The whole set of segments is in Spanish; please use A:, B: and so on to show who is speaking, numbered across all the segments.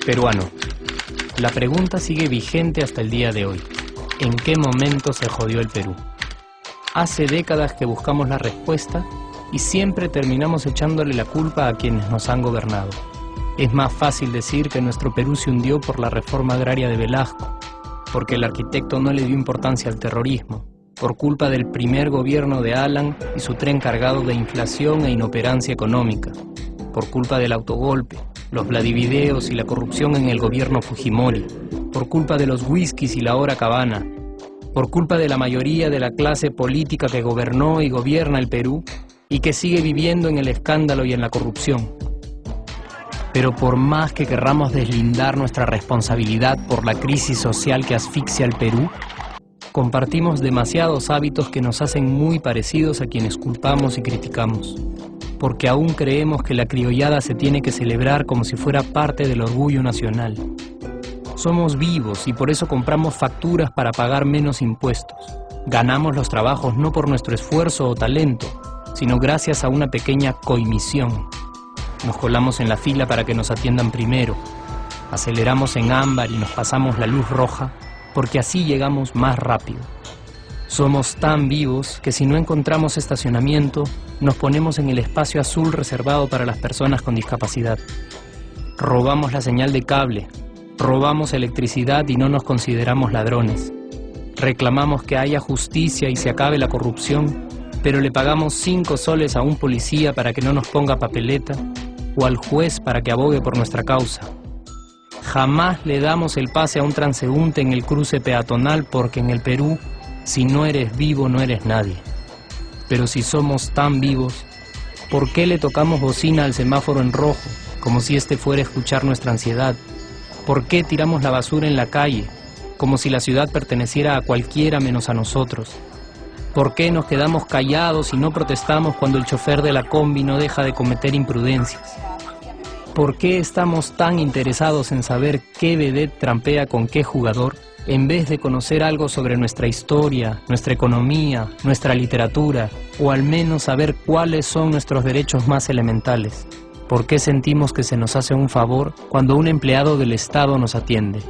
A: Peruano. La pregunta sigue vigente hasta el día de hoy. ¿En qué momento se jodió el Perú? Hace décadas que buscamos la respuesta y siempre terminamos echándole la culpa a quienes nos han gobernado. Es más fácil decir que nuestro Perú se hundió por la reforma agraria de Velasco, porque el arquitecto no le dio importancia al terrorismo, por culpa del primer gobierno de Alan y su tren cargado de inflación e inoperancia económica, por culpa del autogolpe, los Vladivideos y la corrupción en el gobierno Fujimori, por culpa de los whiskies y la hora cabana, por culpa de la mayoría de la clase política que gobernó y gobierna el Perú y que sigue viviendo en el escándalo y en la corrupción. Pero por más que querramos deslindar nuestra responsabilidad por la crisis social que asfixia al Perú, compartimos demasiados hábitos que nos hacen muy parecidos a quienes culpamos y criticamos, porque aún creemos que la criollada se tiene que celebrar como si fuera parte del orgullo nacional. Somos vivos y por eso compramos facturas para pagar menos impuestos. Ganamos los trabajos no por nuestro esfuerzo o talento, sino gracias a una pequeña coimisión. Nos colamos en la fila para que nos atiendan primero, aceleramos en ámbar y nos pasamos la luz roja, porque así llegamos más rápido. Somos tan vivos que si no encontramos estacionamiento, nos ponemos en el espacio azul reservado para las personas con discapacidad. Robamos la señal de cable, robamos electricidad y no nos consideramos ladrones. Reclamamos que haya justicia y se acabe la corrupción, pero le pagamos 5 soles a un policía para que no nos ponga papeleta o al juez para que abogue por nuestra causa. Jamás le damos el pase a un transeúnte en el cruce peatonal porque en el Perú, si no eres vivo, no eres nadie. Pero si somos tan vivos, ¿por qué le tocamos bocina al semáforo en rojo, como si este fuera a escuchar nuestra ansiedad? ¿Por qué tiramos la basura en la calle, como si la ciudad perteneciera a cualquiera menos a nosotros? ¿Por qué nos quedamos callados y no protestamos cuando el chofer de la combi no deja de cometer imprudencias? ¿Por qué estamos tan interesados en saber qué vedette trampea con qué jugador, en vez de conocer algo sobre nuestra historia, nuestra economía, nuestra literatura, o al menos saber cuáles son nuestros derechos más elementales? ¿Por qué sentimos que se nos hace un favor cuando un empleado del Estado nos atiende?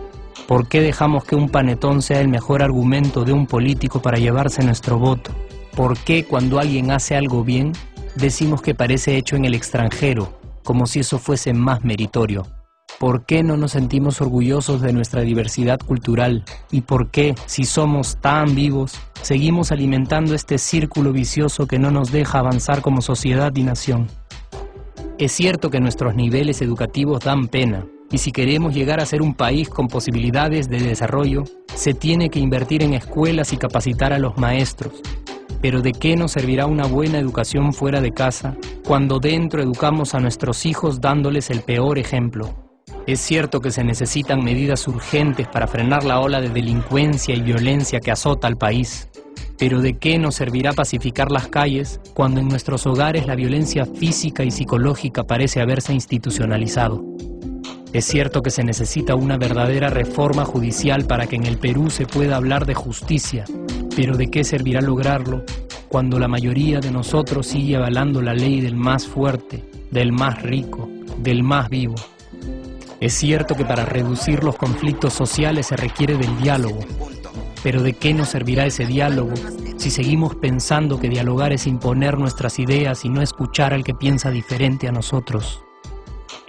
A: ¿Por qué dejamos que un panetón sea el mejor argumento de un político para llevarse nuestro voto? ¿Por qué cuando alguien hace algo bien, decimos que parece hecho en el extranjero, como si eso fuese más meritorio? ¿Por qué no nos sentimos orgullosos de nuestra diversidad cultural? ¿Y por qué, si somos tan vivos, seguimos alimentando este círculo vicioso que no nos deja avanzar como sociedad y nación? Es cierto que nuestros niveles educativos dan pena, y si queremos llegar a ser un país con posibilidades de desarrollo, se tiene que invertir en escuelas y capacitar a los maestros. Pero ¿de qué nos servirá una buena educación fuera de casa cuando dentro educamos a nuestros hijos dándoles el peor ejemplo? Es cierto que se necesitan medidas urgentes para frenar la ola de delincuencia y violencia que azota al país. Pero ¿de qué nos servirá pacificar las calles cuando en nuestros hogares la violencia física y psicológica parece haberse institucionalizado? Es cierto que se necesita una verdadera reforma judicial para que en el Perú se pueda hablar de justicia, pero ¿de qué servirá lograrlo cuando la mayoría de nosotros sigue avalando la ley del más fuerte, del más rico, del más vivo? Es cierto que para reducir los conflictos sociales se requiere del diálogo, pero ¿de qué nos servirá ese diálogo si seguimos pensando que dialogar es imponer nuestras ideas y no escuchar al que piensa diferente a nosotros?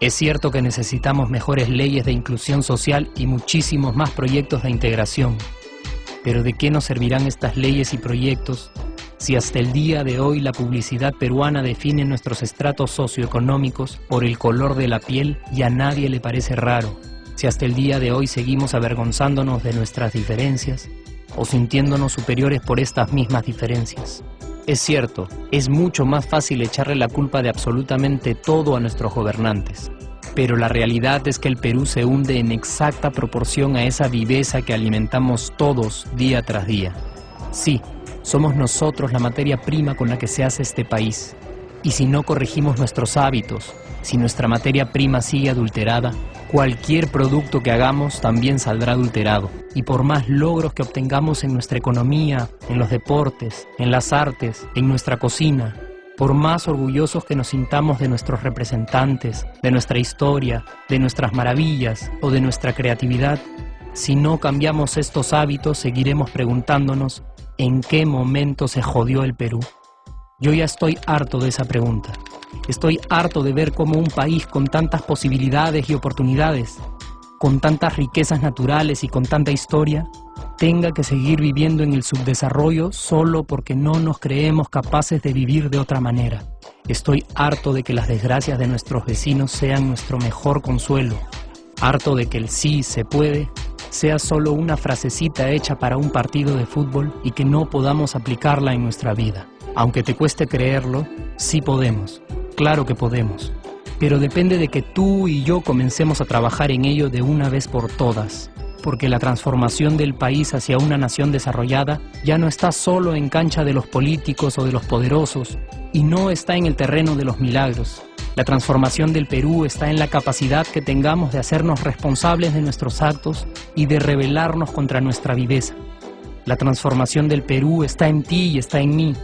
A: Es cierto que necesitamos mejores leyes de inclusión social y muchísimos más proyectos de integración, pero ¿de qué nos servirán estas leyes y proyectos si hasta el día de hoy la publicidad peruana define nuestros estratos socioeconómicos por el color de la piel y a nadie le parece raro? Si hasta el día de hoy seguimos avergonzándonos de nuestras diferencias o sintiéndonos superiores por estas mismas diferencias. Es cierto, es mucho más fácil echarle la culpa de absolutamente todo a nuestros gobernantes, pero la realidad es que el Perú se hunde en exacta proporción a esa viveza que alimentamos todos día tras día. Sí, somos nosotros la materia prima con la que se hace este país, Y si no corregimos nuestros hábitos, si nuestra materia prima sigue adulterada, cualquier producto que hagamos también saldrá adulterado. Y por más logros que obtengamos en nuestra economía, en los deportes, en las artes, en nuestra cocina, por más orgullosos que nos sintamos de nuestros representantes, de nuestra historia, de nuestras maravillas o de nuestra creatividad, si no cambiamos estos hábitos, seguiremos preguntándonos ¿en qué momento se jodió el Perú? Yo ya estoy harto de esa pregunta. Estoy harto de ver cómo un país con tantas posibilidades y oportunidades, con tantas riquezas naturales y con tanta historia, tenga que seguir viviendo en el subdesarrollo solo porque no nos creemos capaces de vivir de otra manera. Estoy harto de que las desgracias de nuestros vecinos sean nuestro mejor consuelo. Harto de que el sí se puede sea solo una frasecita hecha para un partido de fútbol y que no podamos aplicarla en nuestra vida. Aunque te cueste creerlo, sí podemos. Claro que podemos. Pero depende de que tú y yo comencemos a trabajar en ello de una vez por todas. Porque la transformación del país hacia una nación desarrollada ya no está solo en cancha de los políticos o de los poderosos, y no está en el terreno de los milagros. La transformación del Perú está en la capacidad que tengamos de hacernos responsables de nuestros actos y de rebelarnos contra nuestra viveza. La transformación del Perú está en ti y está en mí.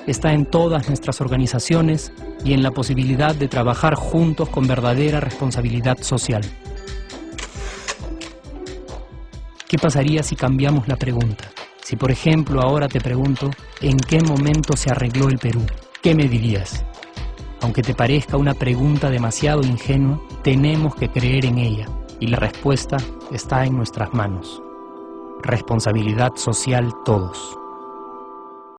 A: Está en todas nuestras organizaciones y en la posibilidad de trabajar juntos con verdadera responsabilidad social. ¿Qué pasaría si cambiamos la pregunta? Si, por ejemplo, ahora te pregunto, ¿en qué momento se arregló el Perú? ¿Qué me dirías? Aunque te parezca una pregunta demasiado ingenua, tenemos que creer en ella, y la respuesta está en nuestras manos. Responsabilidad social todos.